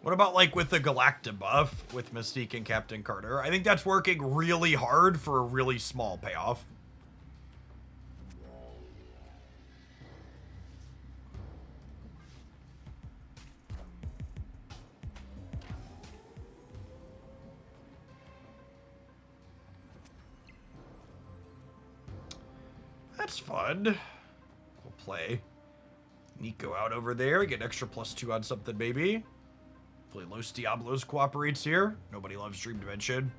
What about, like, with the Galacta buff with Mystique and Captain Carter? I think that's working really hard for a really small payoff. That's fun. We'll play Nico out over there. Get extra +2 on something, maybe. Play Los Diablos cooperates here. Nobody loves Dream Dimension.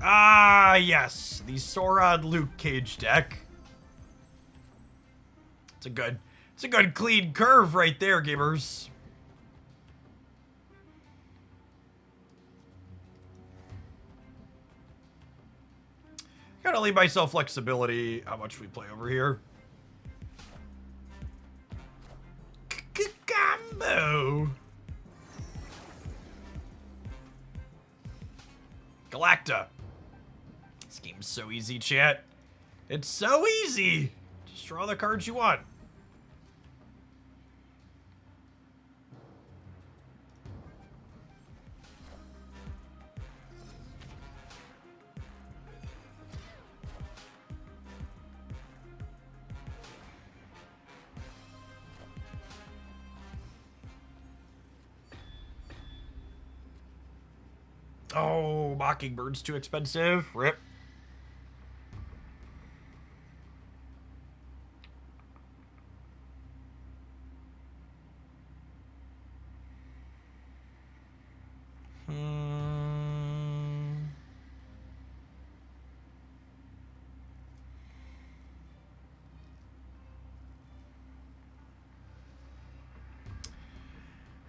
Ah, yes. The Sauron Luke Cage deck. It's a good clean curve right there, gamers. Gotta leave myself flexibility how much we play over here. Combo. Galacta. This game's so easy, chat. It's so easy. Just draw the cards you want. Oh, Mockingbird's too expensive. Rip.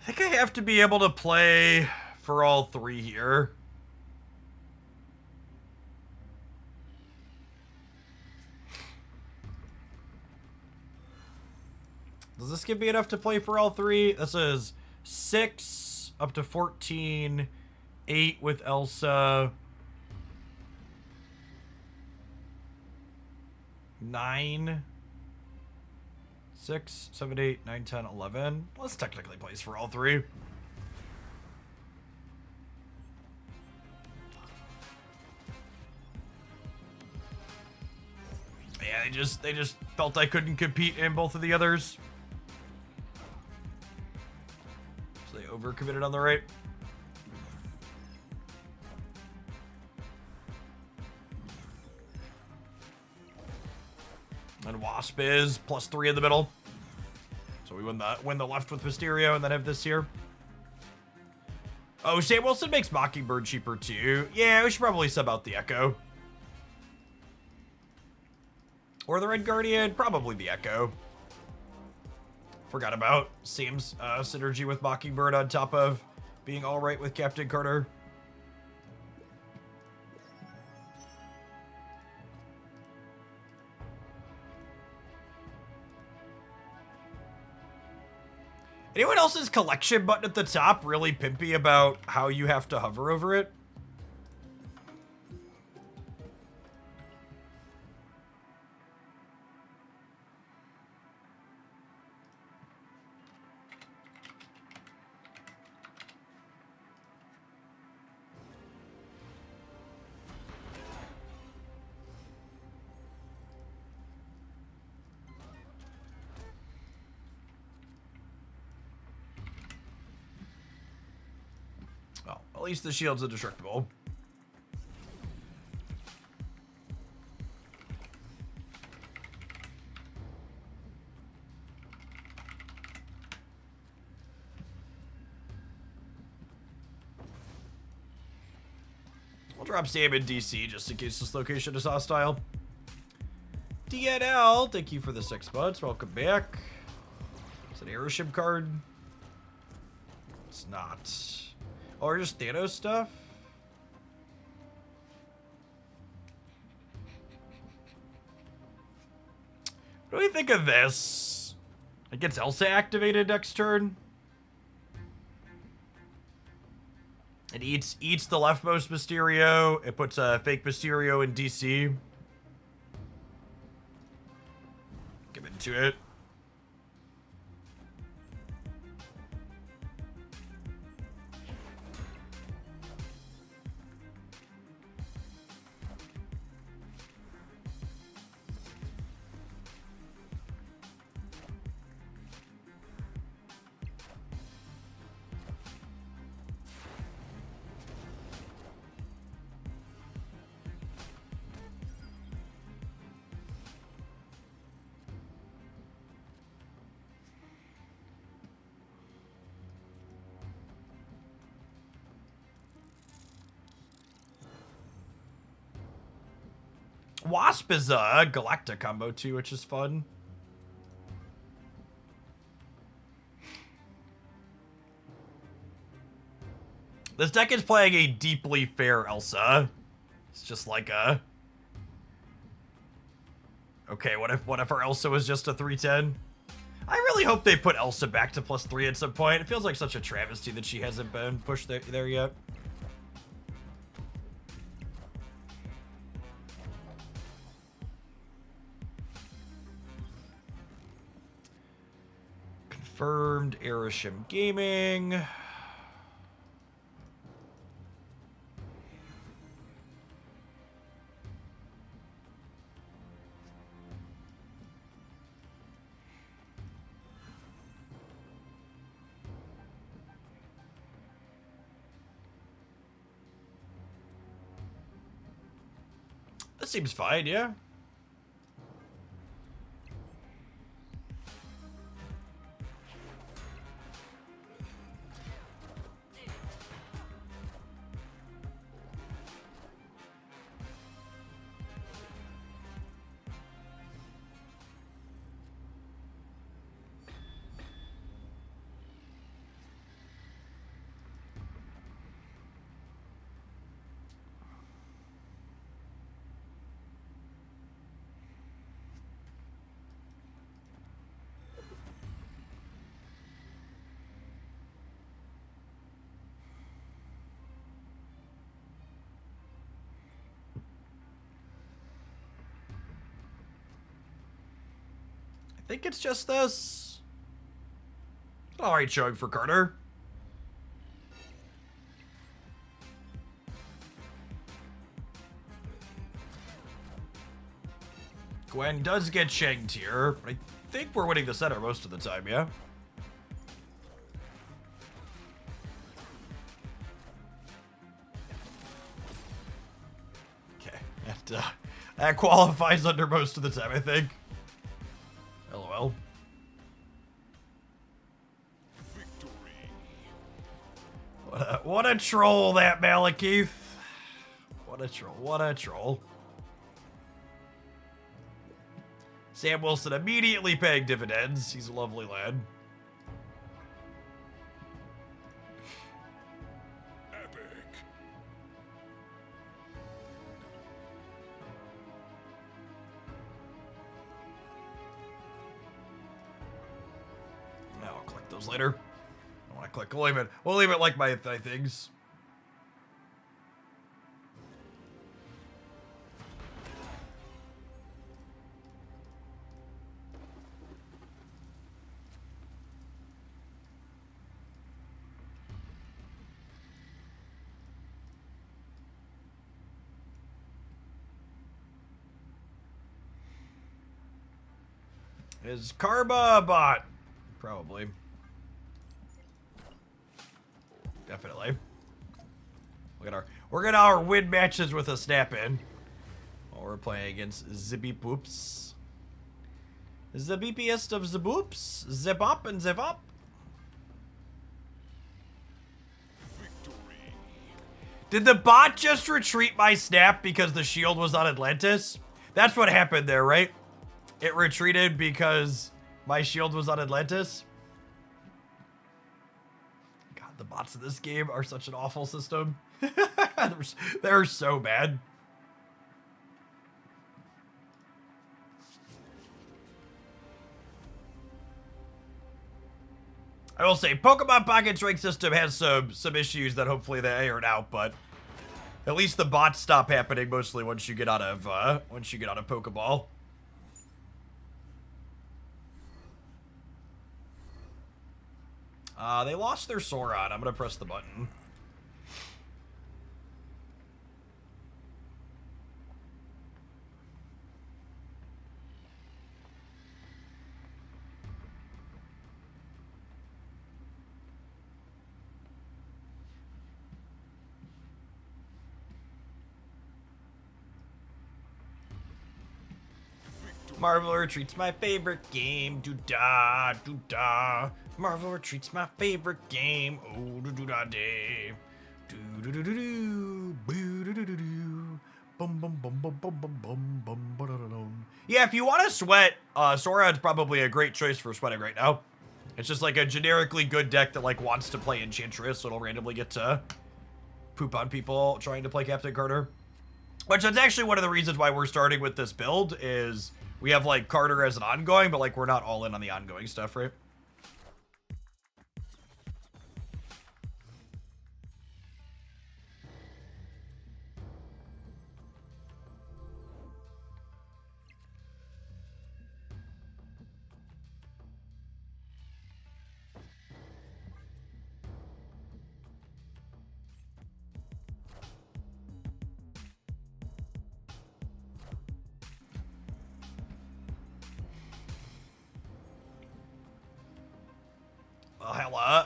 I think I have to be able to play for all three here. Does this give me enough to play for all three? This is 6 up to 14, 8 with Elsa, 9, 6, 7, 8, 9, 10, 11. Well, this technically plays for all three. Yeah, they just felt I couldn't compete in both of the others. So they overcommitted on the right. And Wasp is +3 in the middle. So we win the left with Mysterio and then have this here. Oh, Sam Wilson makes Mockingbird cheaper too. Yeah, we should probably sub out the Echo. Or the Red Guardian, probably the Echo. Forgot about Sam's synergy with Mockingbird on top of being alright with Captain Carter. Anyone else's collection button at the top really pimpy about how you have to hover over it? Well, at least the shield's indestructible. I'll drop Sam in DC just in case this location is hostile. DNL, thank you for the 6 months. Welcome back. It's an airship card. It's not. Or just Thanos stuff? What do we think of this? It gets Elsa activated next turn. It eats the leftmost Mysterio. It puts a fake Mysterio in DC. Give into it. Wasp is a Galactic combo too, which is fun. This deck is playing a deeply fair Elsa. It's just like a... Okay, what if our Elsa was just a 310? I really hope they put Elsa back to +3 at some point. It feels like such a travesty that she hasn't been pushed there yet. Confirmed Erisham Gaming. That seems fine, yeah. I think it's just this. Alright showing for Carter. Gwen does get shanked here, but I think we're winning the center most of the time, yeah? Okay, that qualifies under most of the time, I think. LOL. What a troll, that Malekith. What a troll, what a troll. Sam Wilson immediately paying dividends. He's a lovely lad. Epic. I'll collect those later. I want to click. We'll leave it like my things. Is Karma a bot? Probably. Definitely. We're gonna our win matches with a snap in. While we're playing against Zippy Poops. The beepiest of the boops. Zip up and zip up. Victory. Did the bot just retreat my snap because the shield was on Atlantis? That's what happened there, right? It retreated because my shield was on Atlantis. God, the bots in this game are such an awful system. They're so bad. I will say, Pokemon Pocket's rank system has some issues that hopefully they iron out, but at least the bots stop happening mostly once you get out of Pokeball. They lost their Sauron. I'm gonna press the button. Marvel Retreat's my favorite game. Do-da, do-da. Marvel Retreat's my favorite game. Oh, do-do-da-day. Do-do-do-do-do. Boo-do-do-do-do. Bum, bum, bum, bum, bum, bum, bum, bum, ba-da-da-dum. Yeah, if you want to sweat, Sauron's probably a great choice for sweating right now. It's just like a generically good deck that like wants to play Enchantress, so it'll randomly get to poop on people trying to play Captain Carter. Which that's actually one of the reasons why we're starting with this build is we have like Carter as an ongoing, but like we're not all in on the ongoing stuff, right?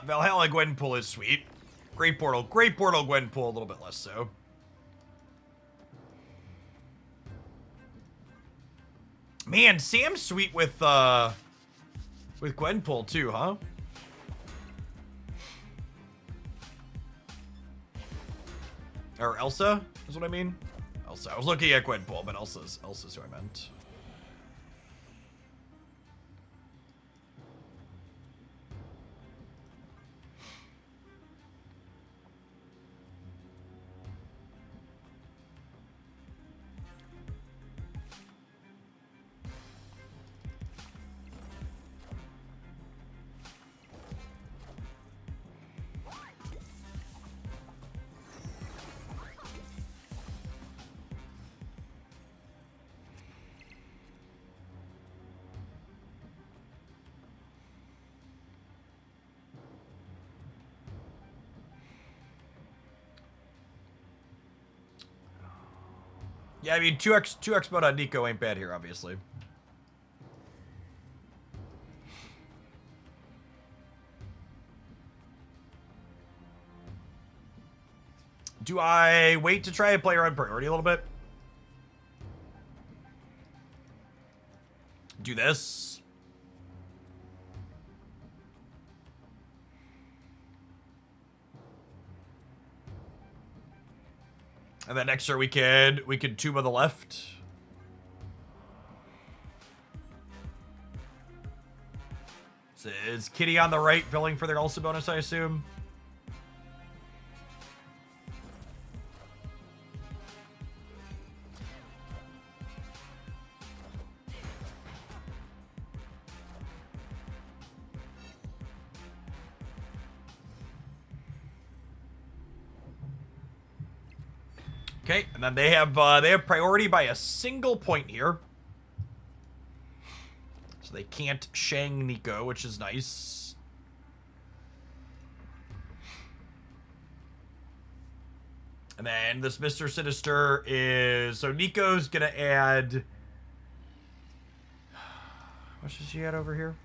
Valhalla Gwenpool is sweet. Great Portal Gwenpool, a little bit less so. Man, Sam's sweet with Gwenpool too, huh? Or Elsa is what I mean. Elsa. I was looking at Gwenpool, but Elsa's who I meant. Yeah, I mean 2x mode on Nico ain't bad here, obviously. Do I wait to try and play her on priority a little bit? Do this. And then next turn we could tube on the left. So is Kitty on the right filling for their Elsa bonus, I assume? Okay, and then they have priority by a single point here. So they can't Shang Nico, which is nice. And then this Mr. Sinister is... So Nico's gonna add... What does she add over here?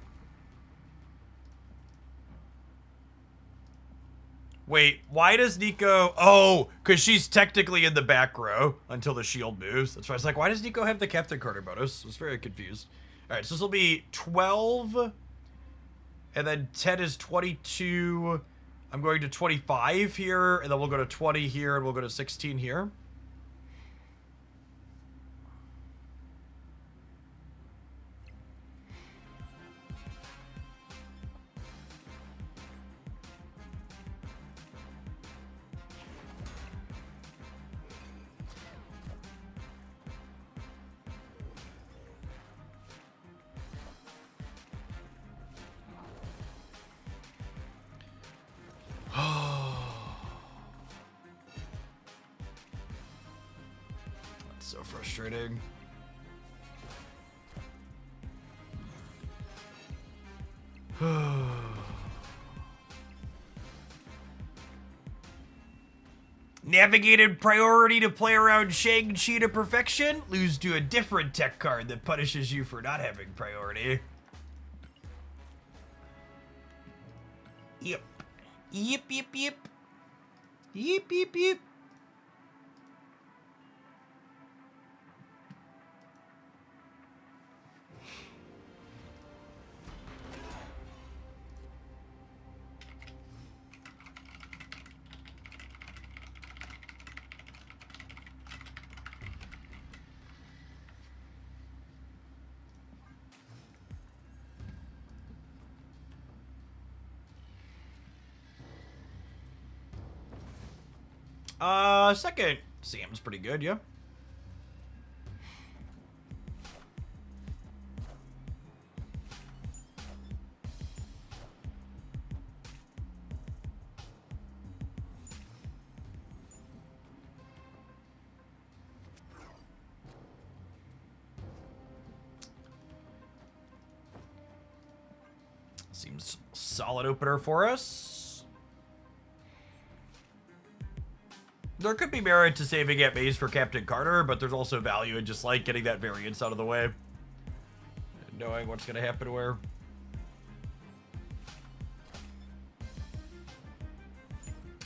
Wait, why does Nico... Oh, because she's technically in the back row until the shield moves. That's why I was like, why does Nico have the Captain Carter bonus? I was very confused. All right, so this will be 12. And then 10 is 22. I'm going to 25 here. And then we'll go to 20 here. And we'll go to 16 here. So frustrating. Navigated priority to play around Shang-Chi to perfection. Lose to a different tech card that punishes you for not having priority. Yep. Yep, yep, yep. Yep, yep, yep. Second Sam's pretty good, yeah. Seems solid opener for us. There could be merit to saving at base for Captain Carter, but there's also value in just like getting that variance out of the way. And knowing what's going to happen where.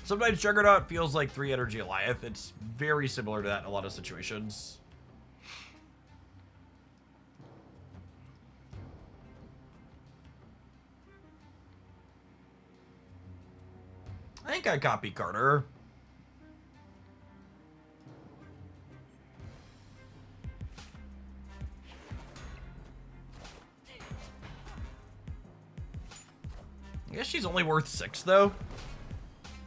Sometimes Juggernaut feels like 3 energy Goliath. It's very similar to that in a lot of situations. I think I copy Carter. I guess she's only worth 6 though.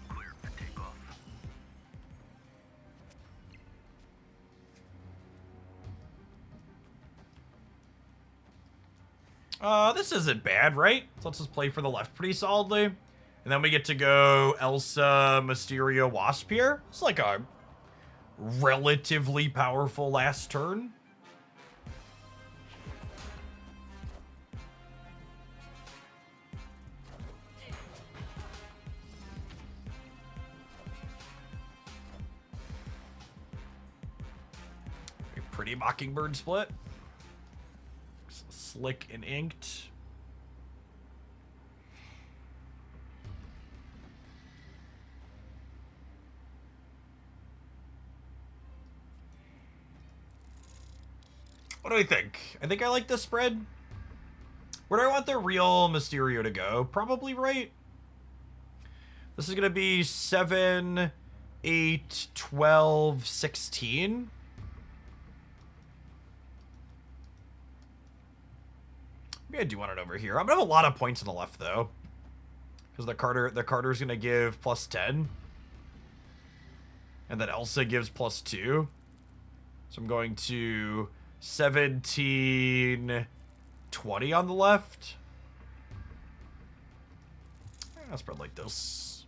Clear for takeoff. This isn't bad, right? So let's just play for the left pretty solidly. And then we get to go Elsa, Mysterio, Wasp here. It's like a relatively powerful last turn. A pretty Mockingbird split. Slick and inked. What do we think? I think I like this spread. Where do I want the real Mysterio to go? Probably right. This is going to be 7, 8, 12, 16. Maybe I do want it over here. I'm going to have a lot of points on the left, though. Because the Carter's going to give plus 10. And then Elsa gives plus 2. So I'm going to 17, 20 on the left. I'll spread like this.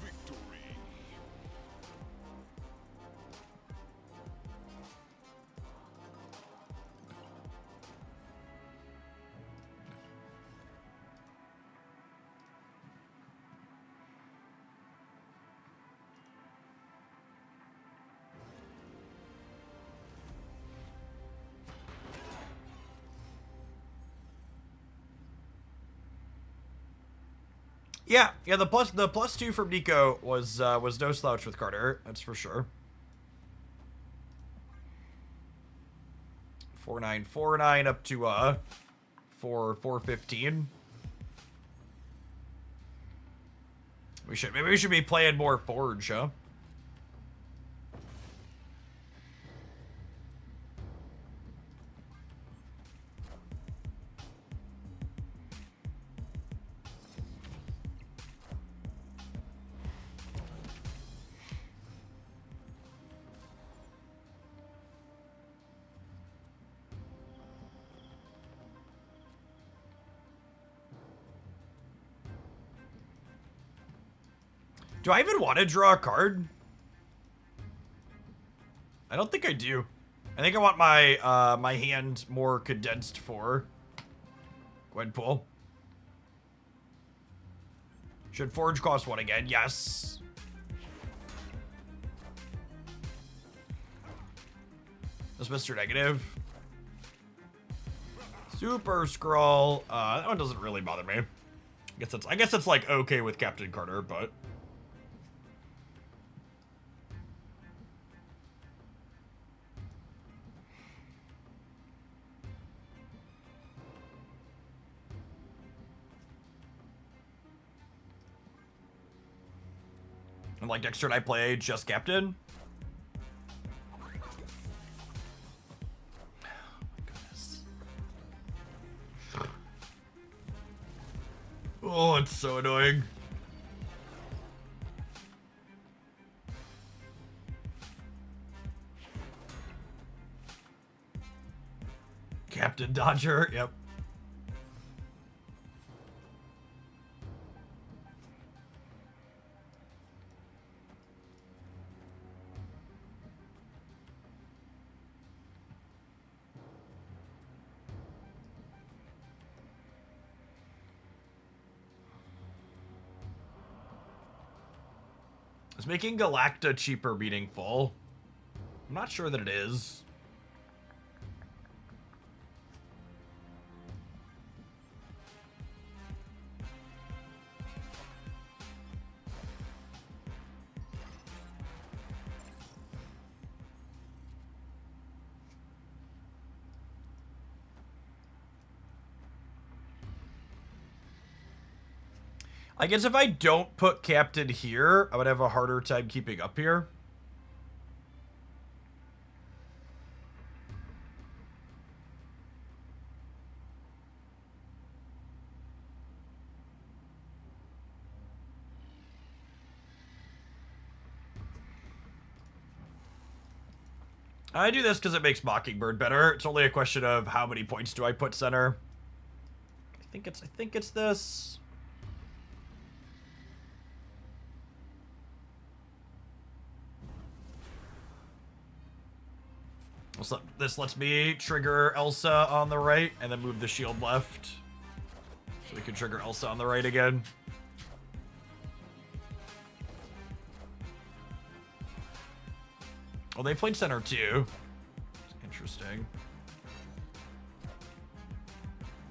Victory. Yeah, the plus 2 from Nico was no slouch with Carter, that's for sure. 4949 up to 415. Maybe we should be playing more Forge, huh? Do I even want to draw a card? I don't think I do. I think I want my my hand more condensed for Gwenpool. Should Forge cost 1 again? Yes. That's Mr. Negative. Super Scroll. That one doesn't really bother me. I guess it's like okay with Captain Carter, but and like next turn I play just Captain. Oh my goodness. Oh, it's so annoying. Captain Dodger, yep. Is making Galacta cheaper meaningful? I'm not sure that it is. I guess if I don't put Captain here, I would have a harder time keeping up here. I do this because it makes Mockingbird better. It's only a question of how many points do I put center. I think it's this. This lets me trigger Elsa on the right and then move the shield left. So we can trigger Elsa on the right again. Oh, they played center too. Interesting.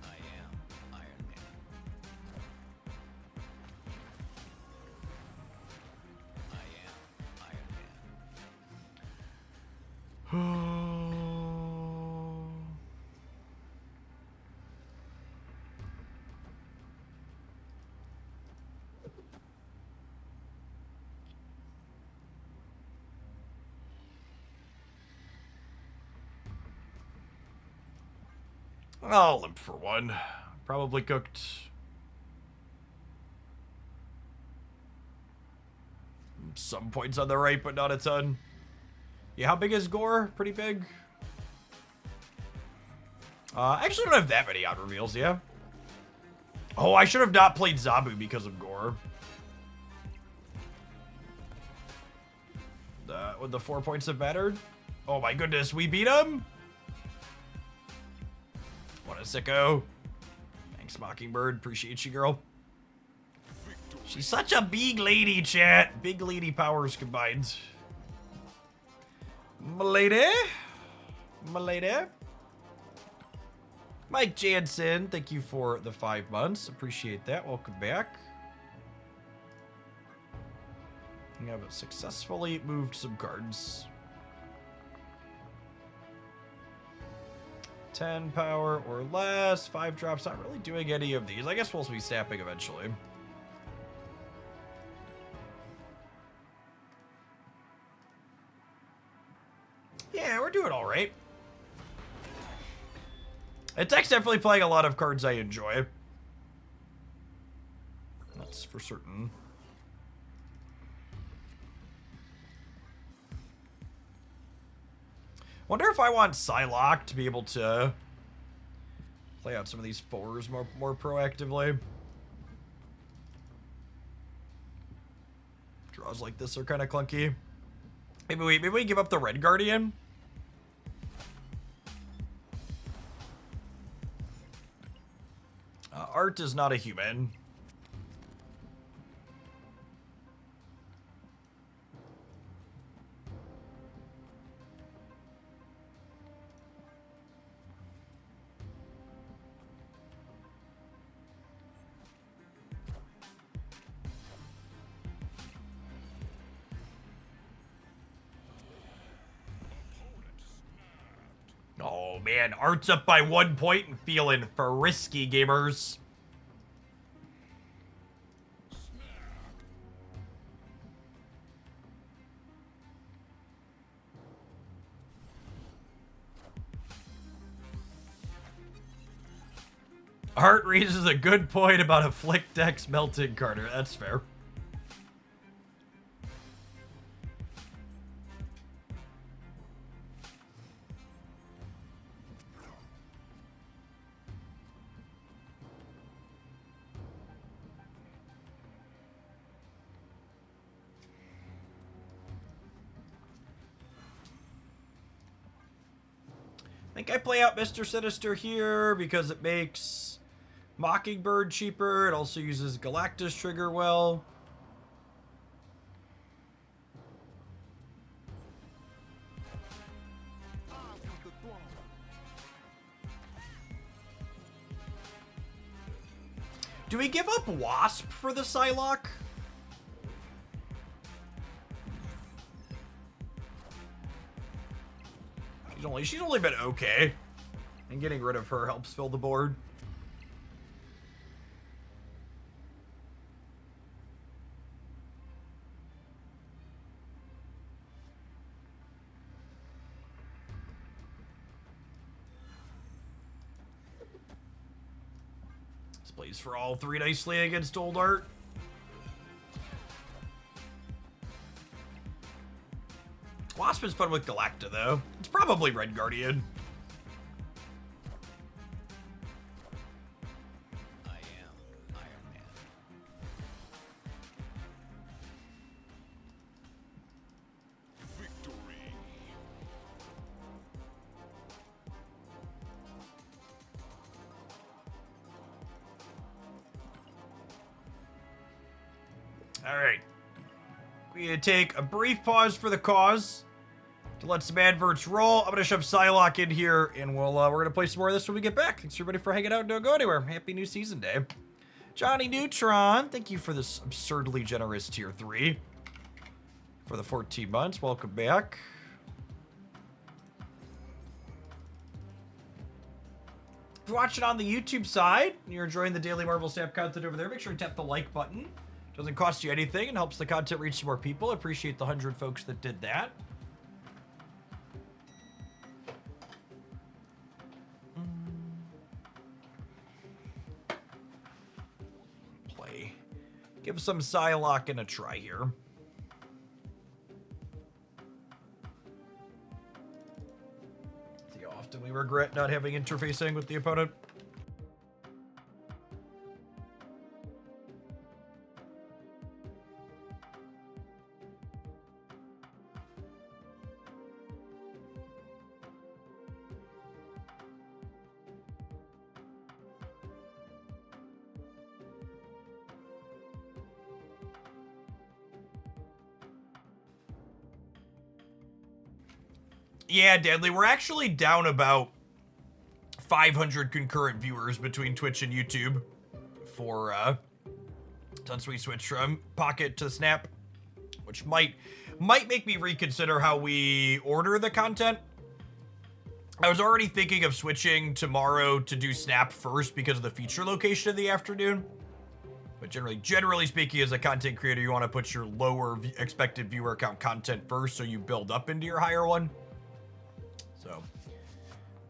I am Iron Man. I am Iron Man. I'll limp for one. Probably cooked. Some points on the right, but not a ton. Yeah, how big is Gore? Pretty big. I actually don't have that many odd reveals, yeah. Oh, I should have not played Zabu because of Gore. Would the 4 points have mattered? Oh my goodness, we beat him? What a sicko. Thanks, Mockingbird. Appreciate you, girl. She's such a big lady, chat. Big lady powers combined. M'lady. M'lady. Mike Jansen, thank you for the 5 months. Appreciate that. Welcome back. We have successfully moved some cards. 10 power or less. 5 drops. Not really doing any of these. I guess we'll be snapping eventually. Yeah, we're doing all right. Attack's definitely playing a lot of cards I enjoy. That's for certain. Wonder if I want Psylocke to be able to play out some of these 4s more proactively. Draws like this are kind of clunky. Maybe we give up the Red Guardian. Art is not a human. Oh man, Art's up by 1 point and feeling frisky, gamers. Art raises a good point about a Flick Dex melting Carter. That's fair. I think I play out Mr. Sinister here because it makes Mockingbird cheaper. It also uses Galactus trigger well. Do we give up Wasp for the Psylocke? She's only been okay. And getting rid of her helps fill the board. This plays for all three nicely against Old Art. Wasp is fun with Galacta, though. It's probably Red Guardian. I am Iron Man. Victory. All right. We're going to take a brief pause for the cause to let some adverts roll. I'm going to shove Psylocke in here, and we're going to play some more of this when we get back. Thanks, everybody, for hanging out and don't go anywhere. Happy new season day. Johnny Neutron, thank you for this absurdly generous tier 3 for the 14 months. Welcome back. If you're watching on the YouTube side and you're enjoying the daily Marvel Snap content over there, make sure to tap the like button. Doesn't cost you anything and helps the content reach some more people. I appreciate the 100 folks that did that. Play. Give some Psylocke a try here. See how often we regret not having interfacing with the opponent. Yeah, Deadly, we're actually down about 500 concurrent viewers between Twitch and YouTube for since we switched from Pocket to Snap, which might make me reconsider how we order the content. I was already thinking of switching tomorrow to do Snap first because of the feature location in the afternoon. But generally speaking, as a content creator, you want to put your lower expected viewer count content first so you build up into your higher one. So,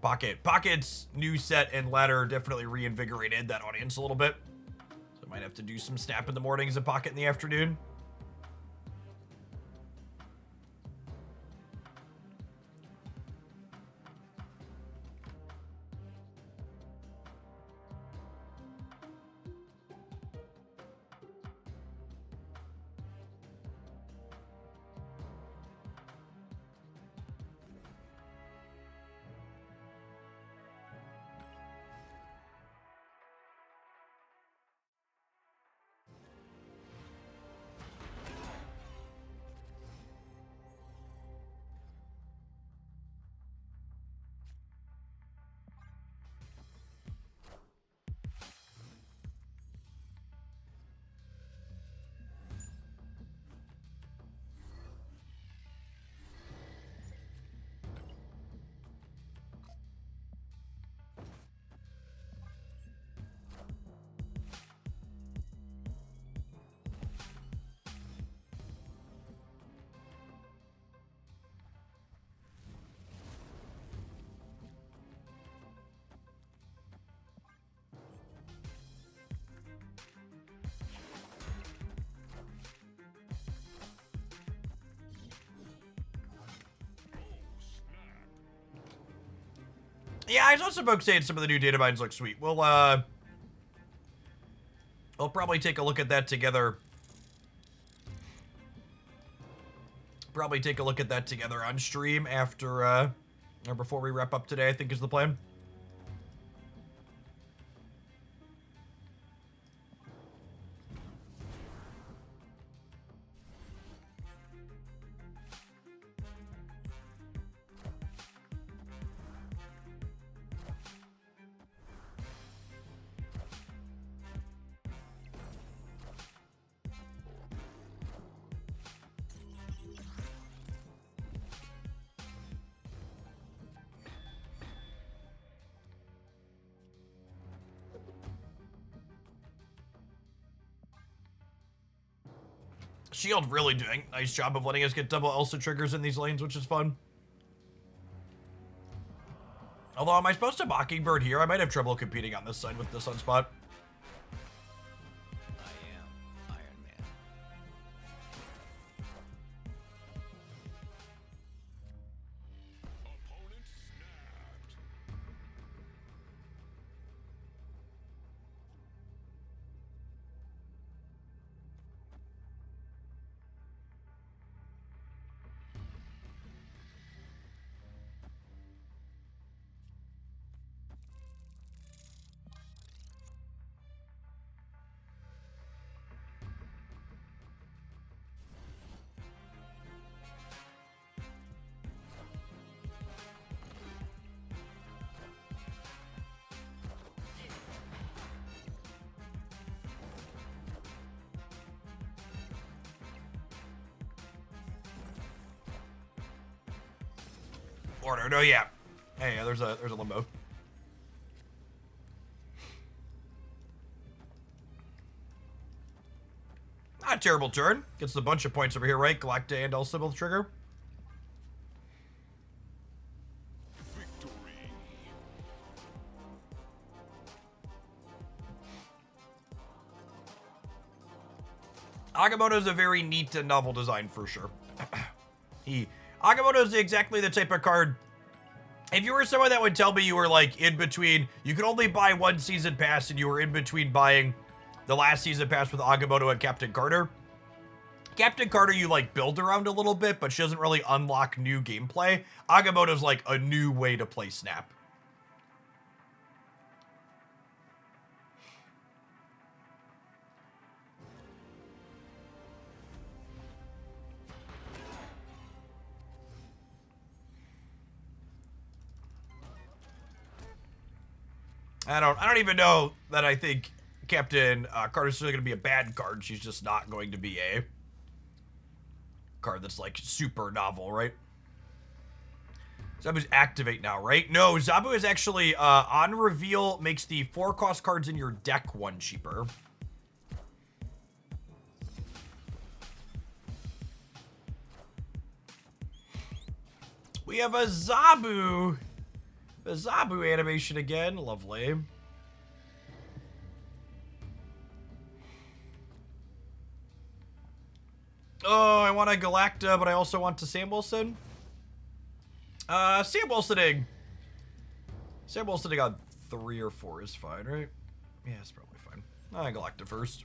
Pocket's new set and ladder definitely reinvigorated that audience a little bit. So I might have to do some Snap in the mornings and Pocket in the afternoon. Yeah, I saw some folks saying some of the new data mines look sweet. We'll probably take a look at that together. Probably take a look at that together on stream after, or before we wrap up today, I think is the plan. Shield really doing a nice job of letting us get double Elsa triggers in these lanes, which is fun. Although, am I supposed to Mockingbird here? I might have trouble competing on this side with the Sunspot. I am Iron Man. Opponent snapped. Order, no, yeah. Hey, there's a limbo. Not a terrible turn. Gets a bunch of points over here, right? Galacta and Elsa both trigger. Victory. Agamotto's a very neat and novel design for sure. Agamotto's exactly the type of card. If you were someone that would tell me you were like in between, you could only buy one season pass and you were in between buying the last season pass with Agamotto and Captain Carter. Captain Carter you like build around a little bit, but she doesn't really unlock new gameplay. Agamotto's like a new way to play Snap. I don't even know that I think Captain Carter's still going to be a bad card. She's just not going to be a card that's like super novel, right? Zabu's activate now, right? No, Zabu is actually on reveal makes the 4-cost cards in your deck 1 cheaper. We have a Zabu animation again. Lovely. Oh, I want a Galacta, but I also want to Sam Wilson. Sam Wilsoning on 3 or 4 is fine, right? Yeah, it's probably fine. Galacta first.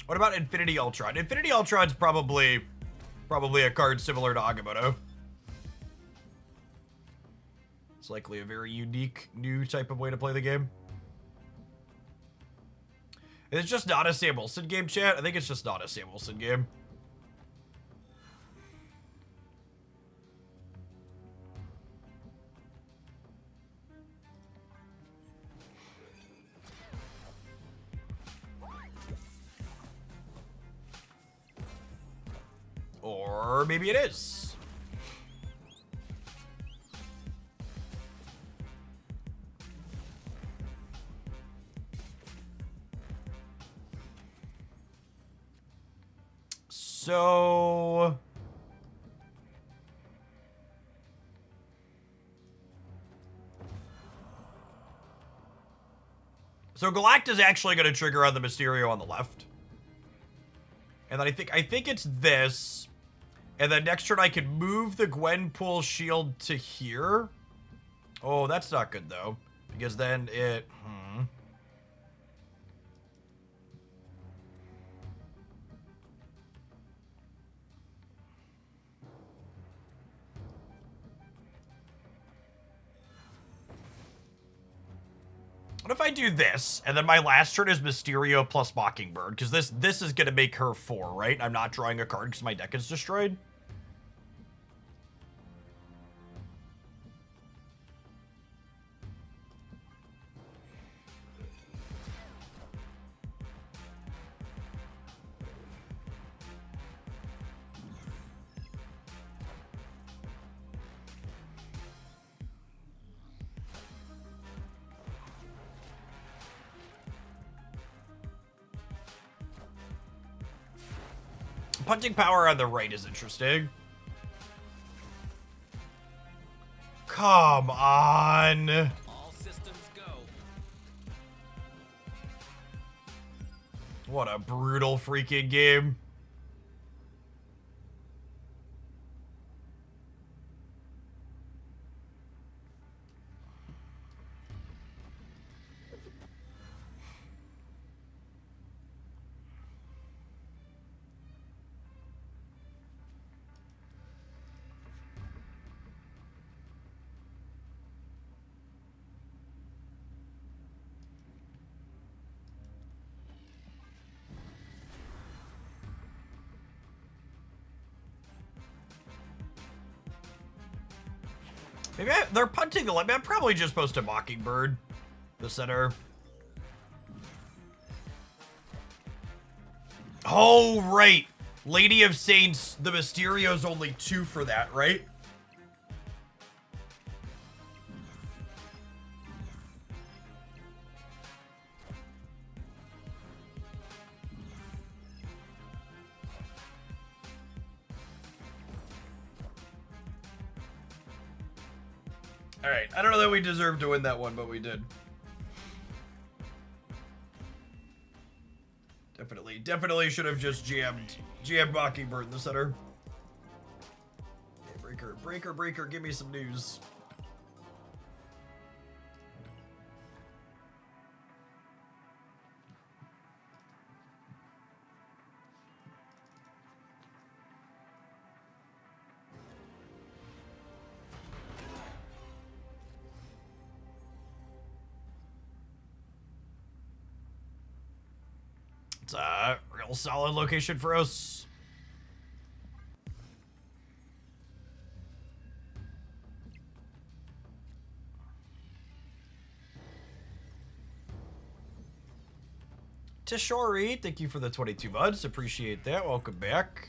What about Infinity Ultron? Infinity Ultron's probably a card similar to Agamotto. It's likely a very unique, new type of way to play the game. It's just not a Sam Wilson game, chat. I think it's just not a Sam Wilson game. Or maybe it is. So... So Galacta's actually going to trigger on the Mysterio on the left. And then I think it's this. And then next turn I can move the Gwenpool shield to here. Oh, that's not good though. Because then it... What if I do this, and then my last turn is Mysterio plus Mockingbird? Because this is going to make her 4, right? I'm not drawing a card because my deck is destroyed. Punting power on the right is interesting. Come on. All systems go. What a brutal freaking game. Maybe they're punting the limit. I'm probably just supposed to Mockingbird the center. Oh, right. Lady of Saints, the Mysterio's only 2 for that, right? Alright, I don't know that we deserved to win that one, but we did. Definitely should have just jammed Mockingbird in the center. Okay, breaker, give me some news. It's a real solid location for us. Tishori, thank you for the 22 months. Appreciate that. Welcome back.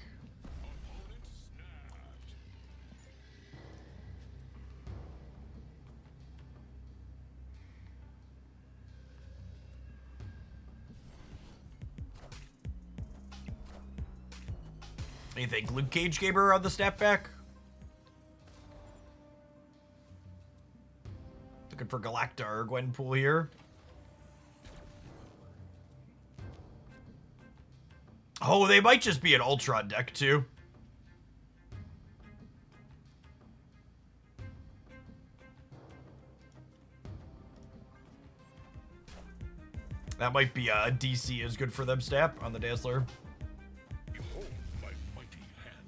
Anything Luke Cage Gamer on the snapback? Looking for Galacta or Gwenpool here. Oh, they might just be an Ultron deck too. That might be a DC is good for them snap on the Dazzler. Behold my mighty hand.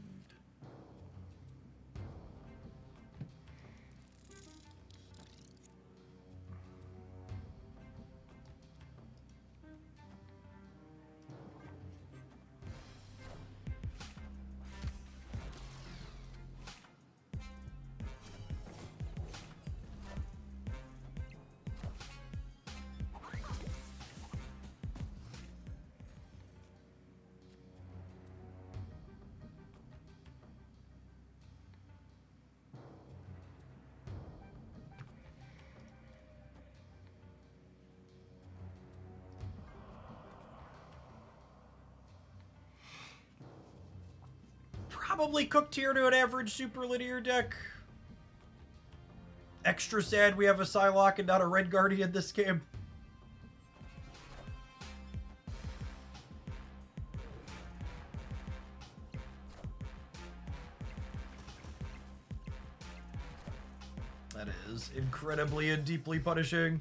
Probably cooked here to an average super linear deck. Extra sad we have a Psylocke and not a Red Guardian this game. That is incredibly and deeply punishing.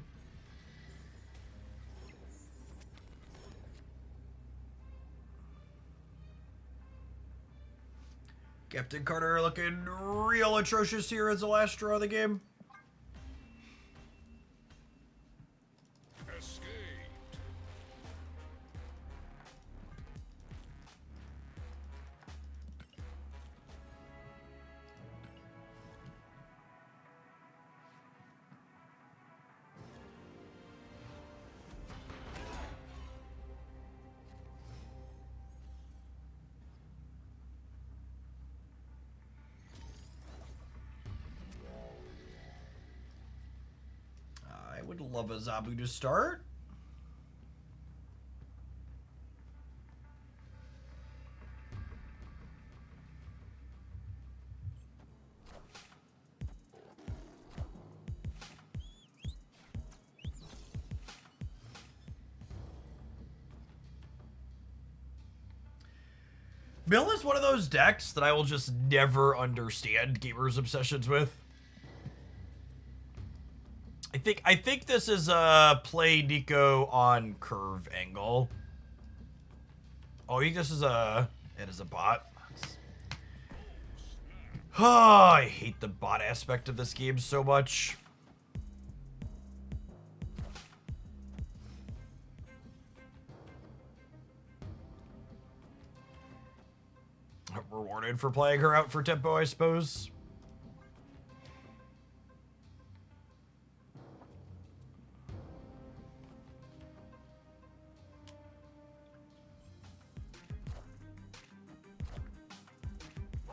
Captain Carter looking real atrocious here as the last draw of the game. Escaped. I would love a Zabu to start. Mill is one of those decks that I will just never understand gamers' obsessions with. I think this is a play Nico on curve angle. Oh, this is a... It is a bot. Oh, I hate the bot aspect of this game so much. I'm rewarded for playing her out for tempo, I suppose.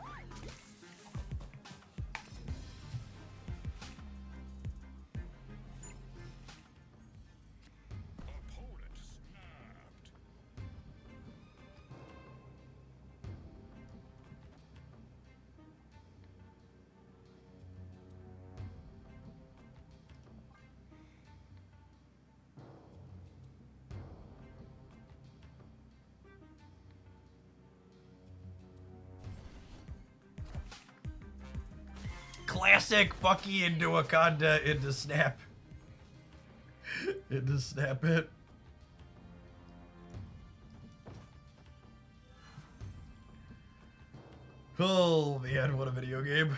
Opponent snapped. Classic Bucky into Wakanda into Snap. Into Snap it. Oh man, what a video game.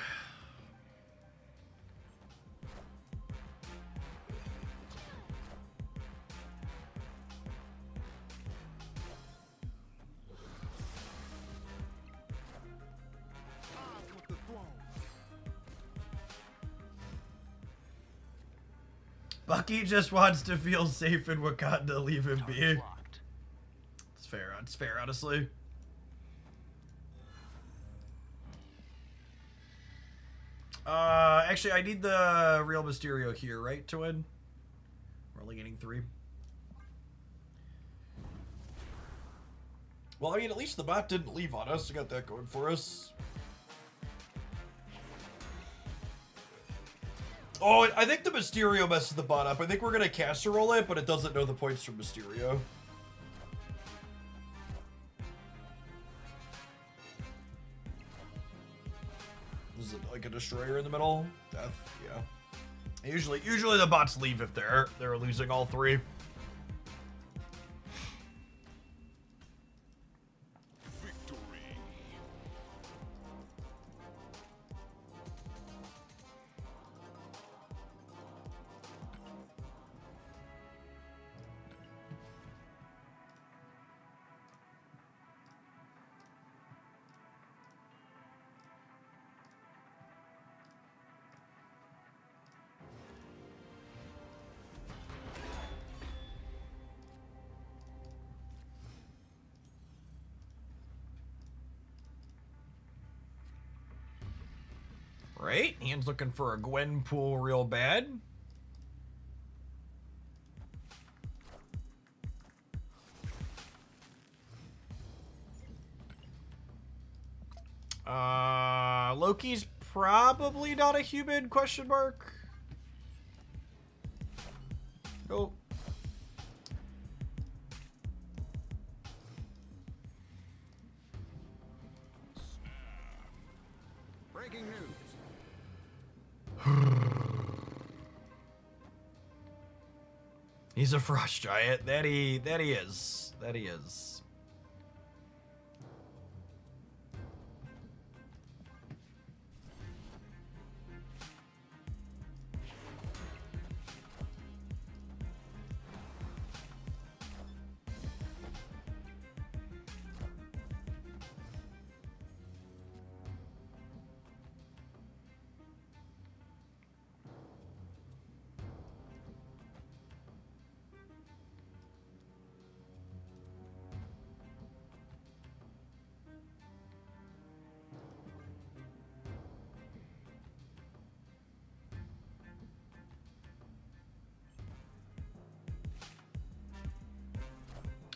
Bucky just wants to feel safe in Wakanda, leave him be. It's fair, honestly. Actually, I need the real Mysterio here, right, to win? We're only getting 3. Well, I mean, at least the bot didn't leave on us. We got that going for us. Oh, I think the Mysterio messes the bot up. I think we're going to casserole it, but it doesn't know the points from Mysterio. Is it like a destroyer in the middle? Death, yeah. Usually the bots leave if they're losing all 3. Victory. Right, Ian's looking for a Gwen pool real bad. Loki's probably not a human, question mark? Nope. Breaking news. He's a frost giant. That he is. That he is.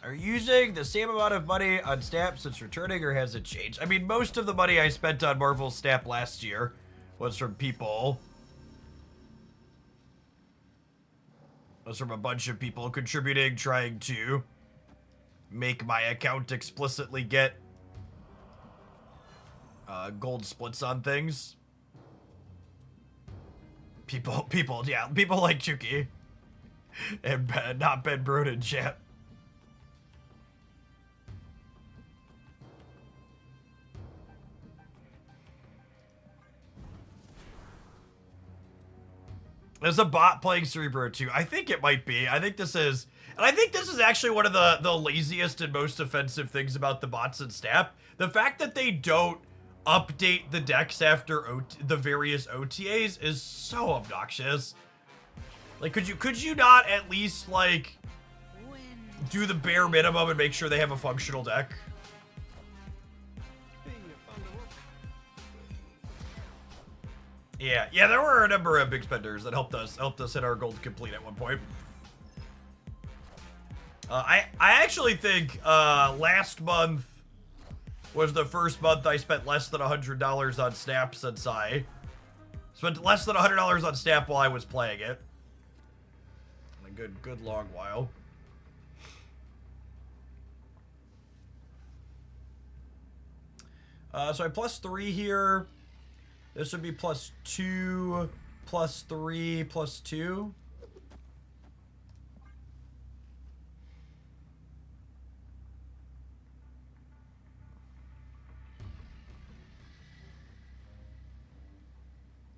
Are you using the same amount of money on Snap since returning, or has it changed? I mean, most of the money I spent on Marvel Snap last year was from people. Was from a bunch of people contributing, trying to make my account explicitly get gold splits on things. People like Chuki. And not Ben Broden, chat. There's a bot playing Cerebro too. I think it might be. I think this is actually one of the laziest and most offensive things about the bots and Snap. The fact that they don't update the decks after the various OTAs is so obnoxious. Like, could you not at least like do the bare minimum and make sure they have a functional deck? Yeah, there were a number of big spenders that helped us hit our goal to complete at one point. I actually think last month was the first month I spent less than $100 on Snap since I spent less than $100 on Snap while I was playing it. A good long while. So I +3 here. This would be +2, +3, +2.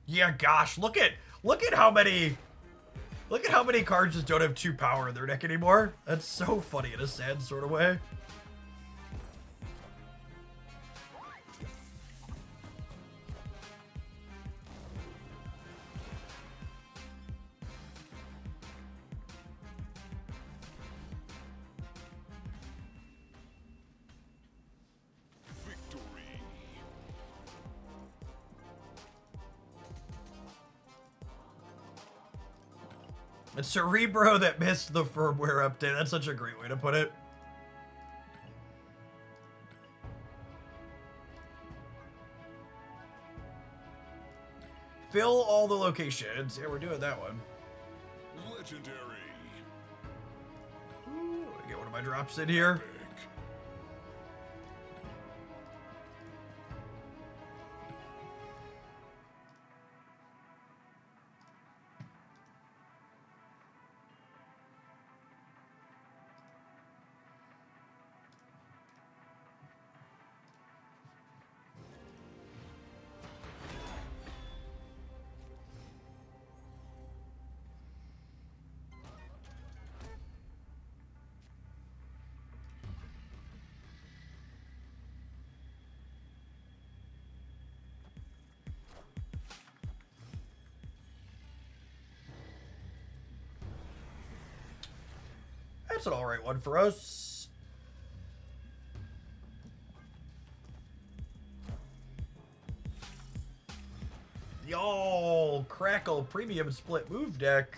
Yeah, gosh, look at how many cards just don't have 2 power in their deck anymore. That's so funny in a sad sort of way. It's Cerebro that missed the firmware update. That's such a great way to put it. Fill all the locations. Yeah, we're doing that one. Legendary. Ooh, I get one of my drops in here. Epic. That's an alright one for us. Y'all, Crackle Premium Split Move deck.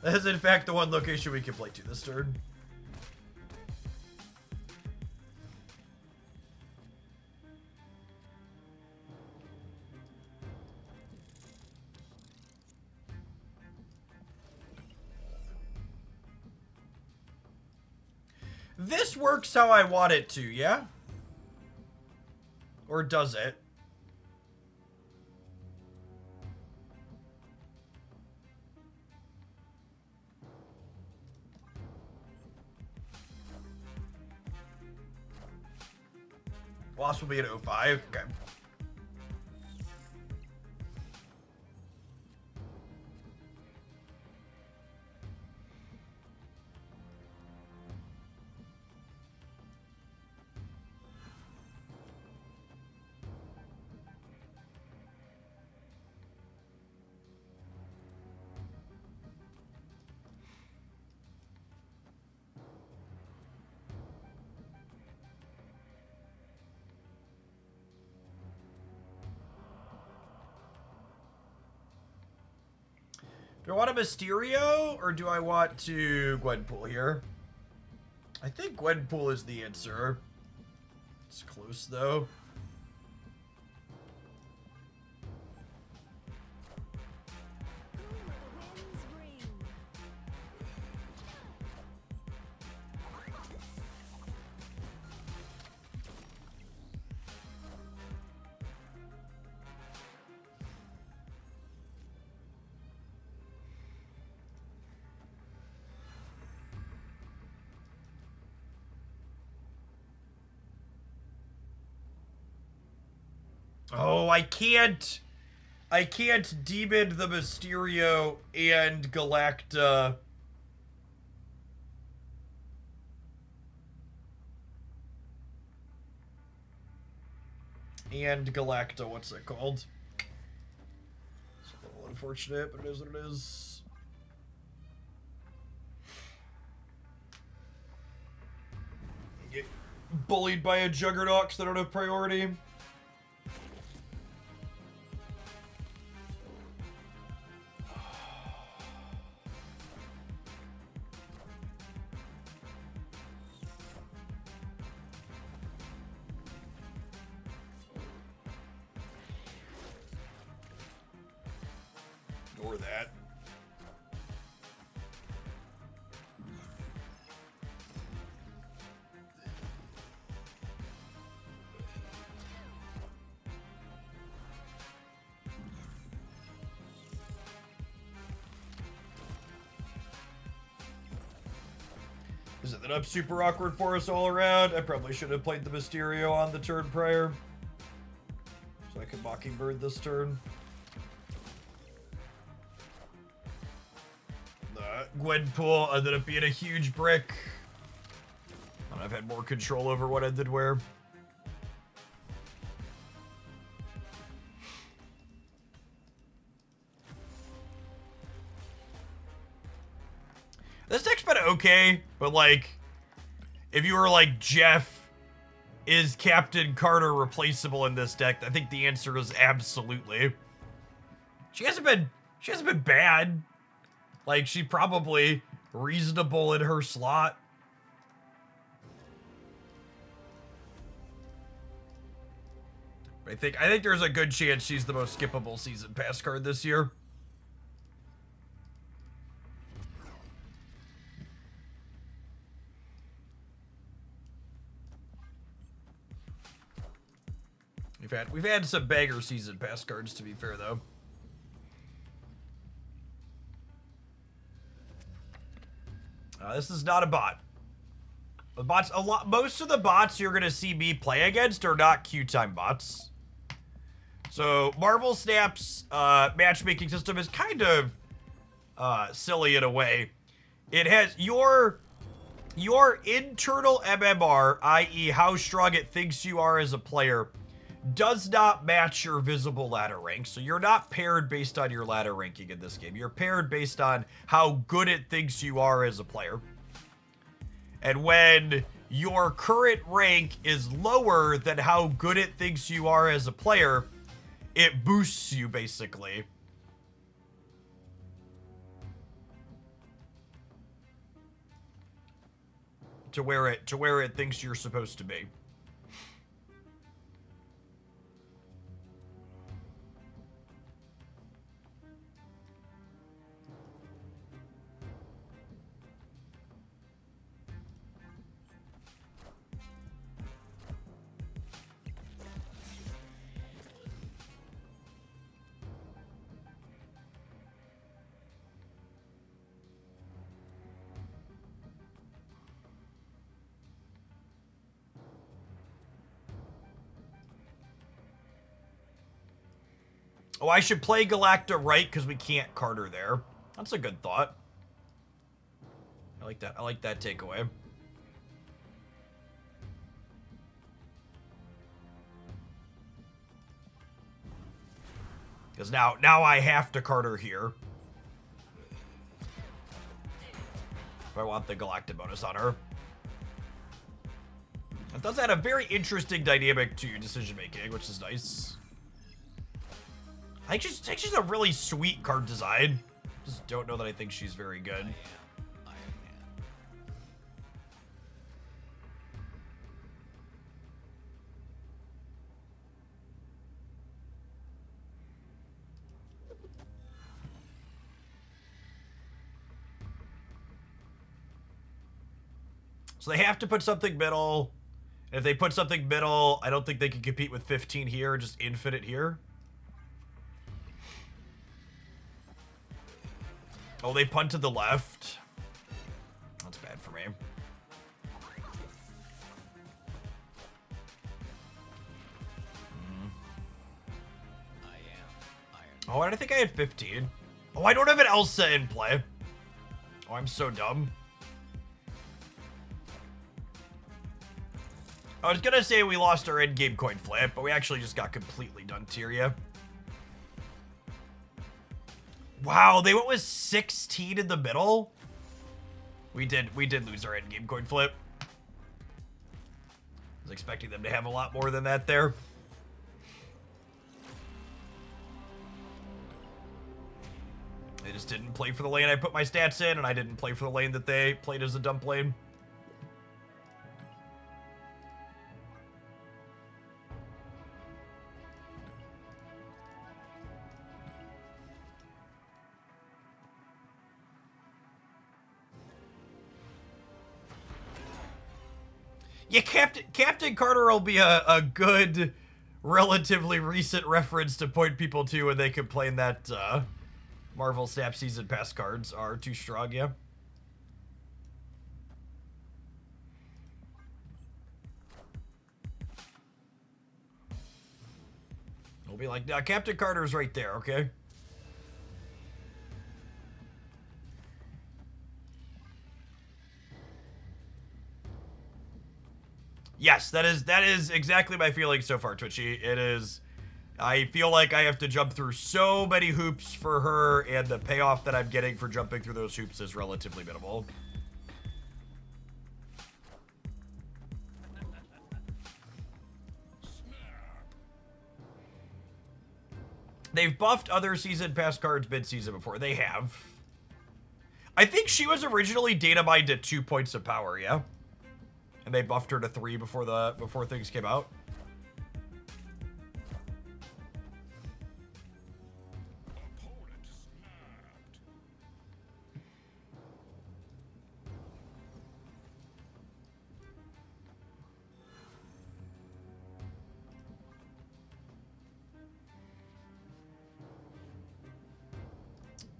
That is in fact the one location we can play to this turn. This works how I want it to, yeah? Or does it? Wasp will be at 05. Okay. Do I want a Mysterio, or do I want to Gwenpool here? I think Gwenpool is the answer. It's close, though. Oh, I can't demon the Mysterio and Galacta. And Galacta, what's it called? It's a little unfortunate, but it is what it is. Get bullied by a Juggernaut because they don't have priority. Ignore that. Is it that I'm super awkward for us all around? I probably should have played the Mysterio on the turn prior. So I could Mockingbird this turn. Gwenpool ended up being a huge brick. And I've had more control over what I did where. This deck's been okay, but like, if you were like, Jeff, is Captain Carter replaceable in this deck? I think the answer is absolutely. She hasn't been bad. Like, she probably reasonable in her slot. I think there's a good chance she's the most skippable season pass card this year. We've had some banger season pass cards, to be fair, though. This is not a bot. Most of the bots you're gonna see me play against are not Q-time bots. So Marvel Snap's matchmaking system is kind of silly in a way. It has your internal MMR, i.e. how strong it thinks you are as a player, does not match your visible ladder rank. So you're not paired based on your ladder ranking in this game. You're paired based on how good it thinks you are as a player. And when your current rank is lower than how good it thinks you are as a player, it boosts you, basically. To where it thinks you're supposed to be. Oh, I should play Galacta right because we can't Carter there. That's a good thought. I like that. I like that takeaway. Because now I have to Carter here. If I want the Galactic bonus on her. It does add a very interesting dynamic to your decision making, which is nice. I think she's a really sweet card design. Just don't know that I think she's very good. Iron Man. So they have to put something middle. If they put something middle, I don't think they can compete with 15 here, just infinite here. Oh, they punt to the left. That's bad for me. I am Iron Man. Oh, I think I had 15. Oh, I don't have an Elsa in play. Oh, I'm so dumb. I was gonna say we lost our endgame coin flip, but we actually just got completely done Tyria. Wow, they went with 16 in the middle. We did lose our endgame coin flip. I was expecting them to have a lot more than that there. They just didn't play for the lane I put my stats in, and I didn't play for the lane that they played as a dump lane. Yeah, Captain Carter will be a good, relatively recent reference to point people to when they complain that Marvel Snap Season Pass cards are too strong, yeah. We'll be like, nah, Captain Carter's right there, okay? Yes, that is exactly my feeling so far, Twitchy. It is. I feel like I have to jump through so many hoops for her, and the payoff that I'm getting for jumping through those hoops is relatively minimal. They've buffed other season pass cards mid-season before. They have. I think she was originally data mined at 2 points of power, yeah? And they buffed her to 3 before things came out. Opponent snapped.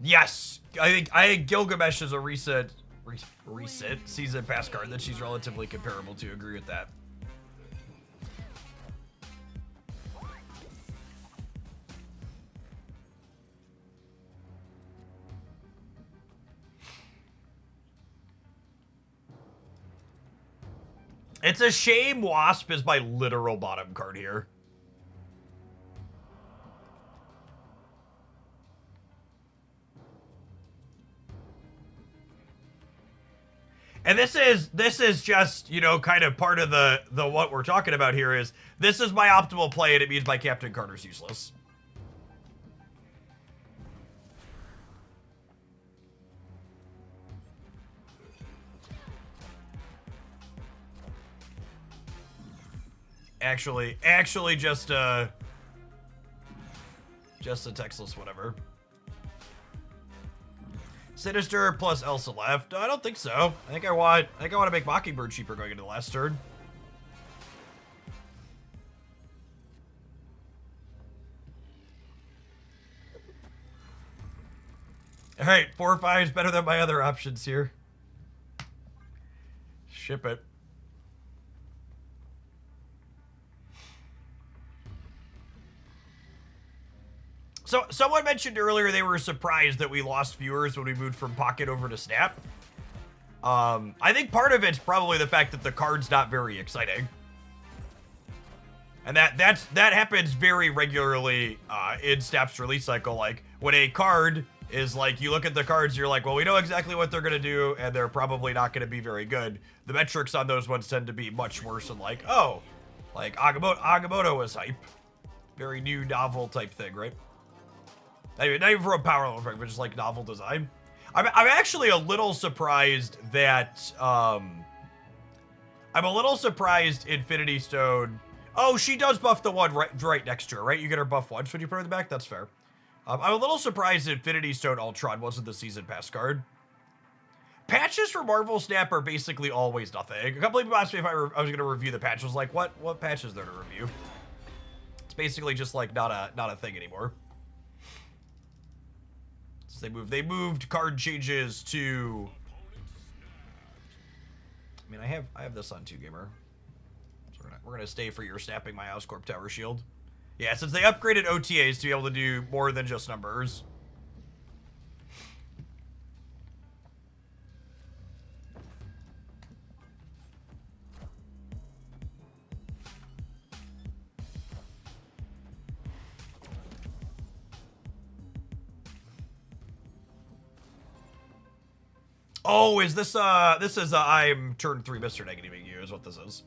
Yes, I think Gilgamesh is a recent season pass card that she's relatively comparable to. Agree with that. It's a shame Wasp is my literal bottom card here. And this is just, you know, kind of part of the what we're talking about here is this is my optimal play, and it means my Captain Carter's useless. Actually just a textless whatever. Sinister plus Elsa left. I don't think so. I think I want to make Mockingbird cheaper going into the last turn. All right, 4 or 5 is better than my other options here. Ship it. So someone mentioned earlier they were surprised that we lost viewers when we moved from Pocket over to Snap. I think part of it's probably the fact that the card's not very exciting. And that happens very regularly in Snap's release cycle. Like, when a card is like, you look at the cards, you're like, well, we know exactly what they're going to do, and they're probably not going to be very good. The metrics on those ones tend to be much worse than like, oh, like Agamotto was hype. Very new, novel type thing, right? Anyway, not even from a power level perspective, but just like novel design. I'm actually a little surprised that, I'm a little surprised Infinity Stone... Oh, she does buff the one right next to her, right? You get her buff once when you put her in the back? That's fair. I'm a little surprised Infinity Stone Ultron wasn't the Season Pass card. Patches for Marvel Snap are basically always nothing. A couple of people asked me if I was going to review the patch. I was like, what patch is there to review? It's basically just like not a thing anymore. So they moved card changes to... I mean, I have this on 2Gamer. So we're gonna stay for your snapping my Oscorp Tower Shield. Yeah, since they upgraded OTAs to be able to do more than just numbers. Oh, is this is I'm turn 3 Mr. Negativing you is what this is.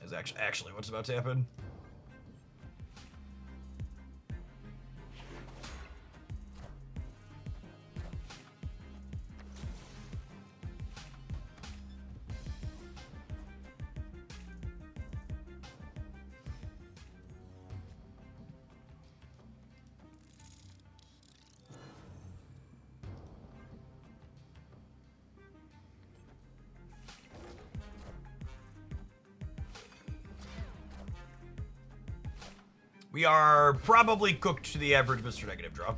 Is actually what's about to happen. We are probably cooked to the average Mr. Negative draw.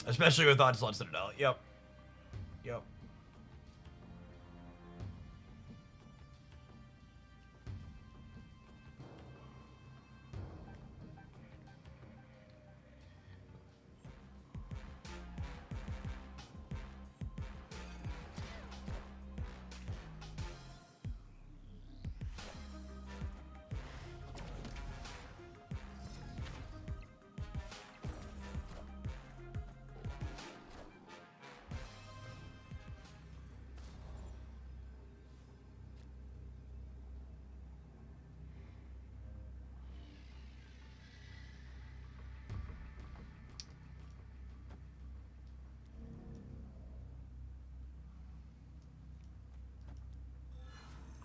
Especially with Onslaught Citadel. Yep. Yep.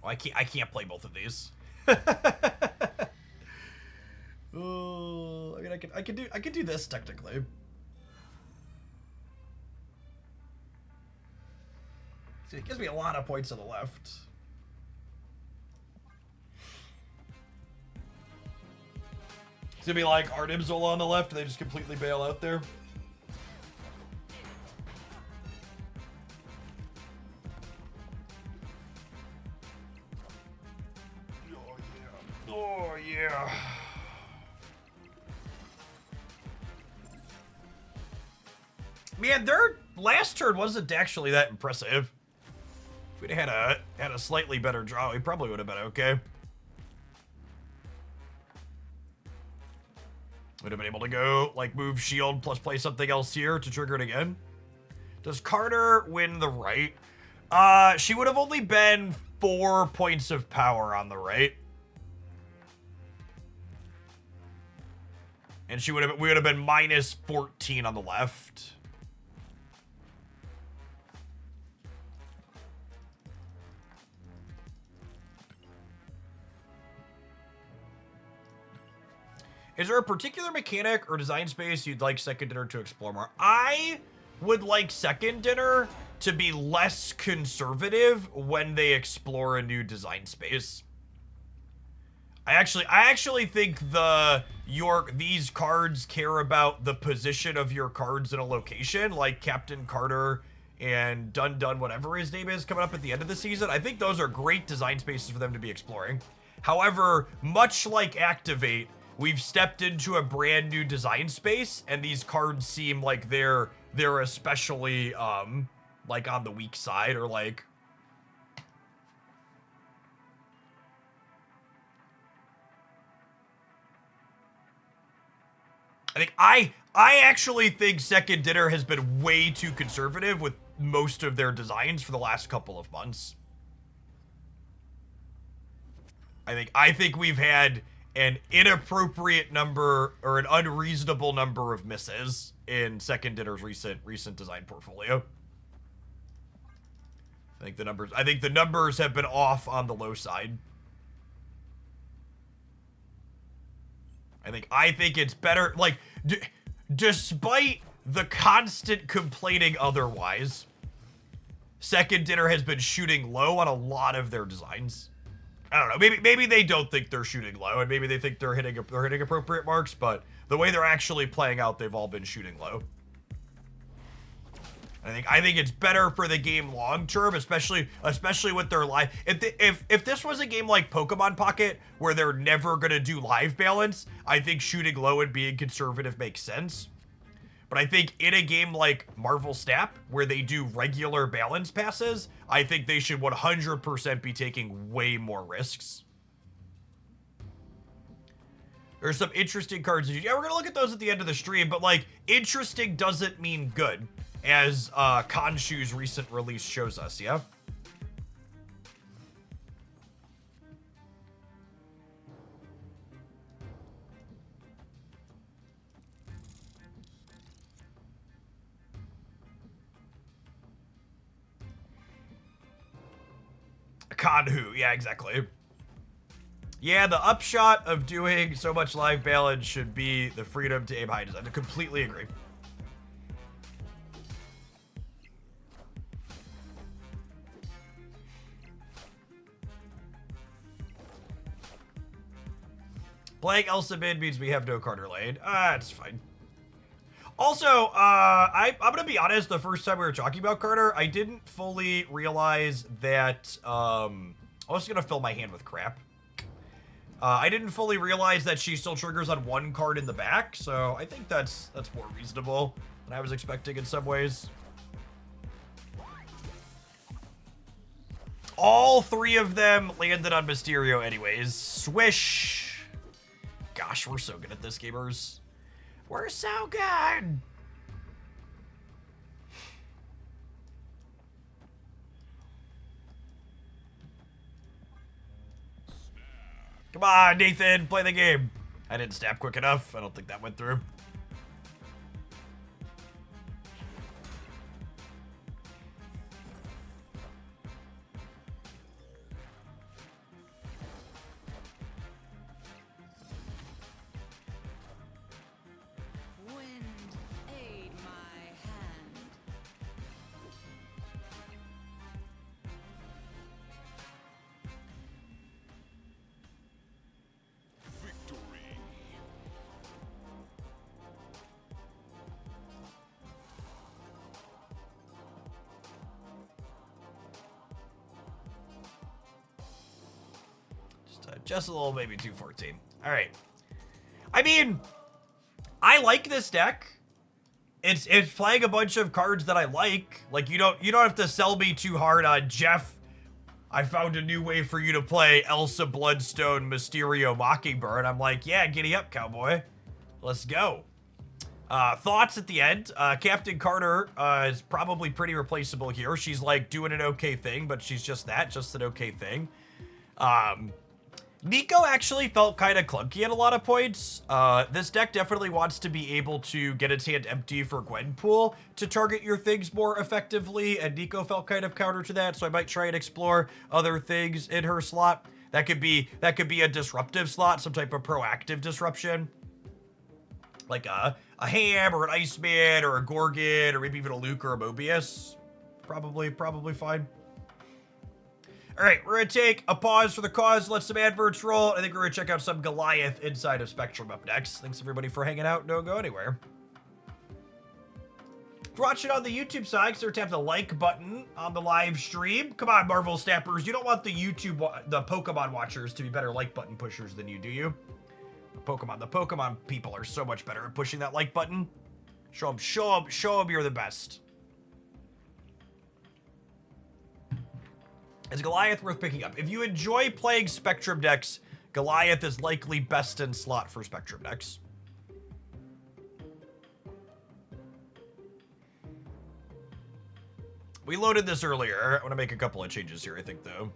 Oh, I can't play both of these. Oh, I mean, I could do this technically. See, it gives me a lot of points on the left. It's gonna be like Arnimzola on the left, and they just completely bail out there. Oh yeah. Man, their last turn wasn't actually that impressive. If we'd had a slightly better draw, we probably would have been okay. Would have been able to go, like, move shield plus play something else here to trigger it again. Does Carter win the right? She would have only been 4 points of power on the right. And we would have been minus 14 on the left. Is there a particular mechanic or design space you'd like Second Dinner to explore more? I would like Second Dinner to be less conservative when they explore a new design space. I actually think these cards care about the position of your cards in a location, like Captain Carter and Dun Dun, whatever his name is, coming up at the end of the season. I think those are great design spaces for them to be exploring. However, much like Activate, we've stepped into a brand new design space, and these cards seem like they're especially like on the weak side, or like I actually think Second Dinner has been way too conservative with most of their designs for the last couple of months. I think we've had an inappropriate number or an unreasonable number of misses in Second Dinner's recent design portfolio. I think the numbers have been off on the low side. I think it's better, like, despite the constant complaining otherwise, Second Dinner has been shooting low on a lot of their designs. I don't know, maybe they don't think they're shooting low, and maybe they think they're hitting appropriate marks, but the way they're actually playing out, they've all been shooting low. I think it's better for the game long term, especially with their live. If this was a game like Pokemon Pocket where they're never gonna do live balance, I think shooting low and being conservative makes sense. But I think in a game like Marvel Snap, where they do regular balance passes, I think they should 100% be taking way more risks. There's some interesting cards. Yeah, we're gonna look at those at the end of the stream, but like, interesting doesn't mean good, as Khonshu's recent release shows us, yeah? Kanhu, yeah, exactly. Yeah, the upshot of doing so much live balance should be the freedom to aim high design. I completely agree. Playing Elsa mid means we have no Carter lane. It's fine. Also, I'm gonna be honest, the first time we were talking about Carter, I didn't fully realize that, I was gonna fill my hand with crap. I didn't fully realize that she still triggers on one card in the back, so I think that's more reasonable than I was expecting in some ways. All three of them landed on Mysterio anyways. Swish! Gosh, we're so good at this, gamers. We're so good! Come on, Nathan, play the game. I didn't snap quick enough. I don't think that went through. Just a little baby 214. All right. I mean, I like this deck. It's playing a bunch of cards that I like. Like, you don't have to sell me too hard on Jeff. I found a new way for you to play Elsa, Bloodstone, Mysterio, Mockingbird. I'm like, yeah, giddy up, cowboy. Let's go. Thoughts at the end. Captain Carter is probably pretty replaceable here. She's like doing an okay thing, but she's just an okay thing. Nico actually felt kind of clunky at a lot of points. This deck definitely wants to be able to get its hand empty for Gwenpool to target your things more effectively, and Nico felt kind of counter to that, so I might try and explore other things in her slot. That could be a disruptive slot, some type of proactive disruption. like a Ham or an Iceman or a Gorgon or maybe even a Luke or a Mobius. Probably fine. All right, we're gonna take a pause for the cause, let some adverts roll. I think we're gonna check out some Goliath inside of Spectrum up next. Thanks everybody for hanging out. Don't go anywhere. If you're watching on the YouTube side, consider tap the like button on the live stream. Come on, Marvel Snappers. You don't want the Pokemon watchers to be better like button pushers than you, do you? The Pokemon people are so much better at pushing that like button. Show them you're the best. Is Goliath worth picking up? If you enjoy playing Spectrum decks, Goliath is likely best in slot for Spectrum decks. We loaded this earlier. I want to make a couple of changes here, I think, though.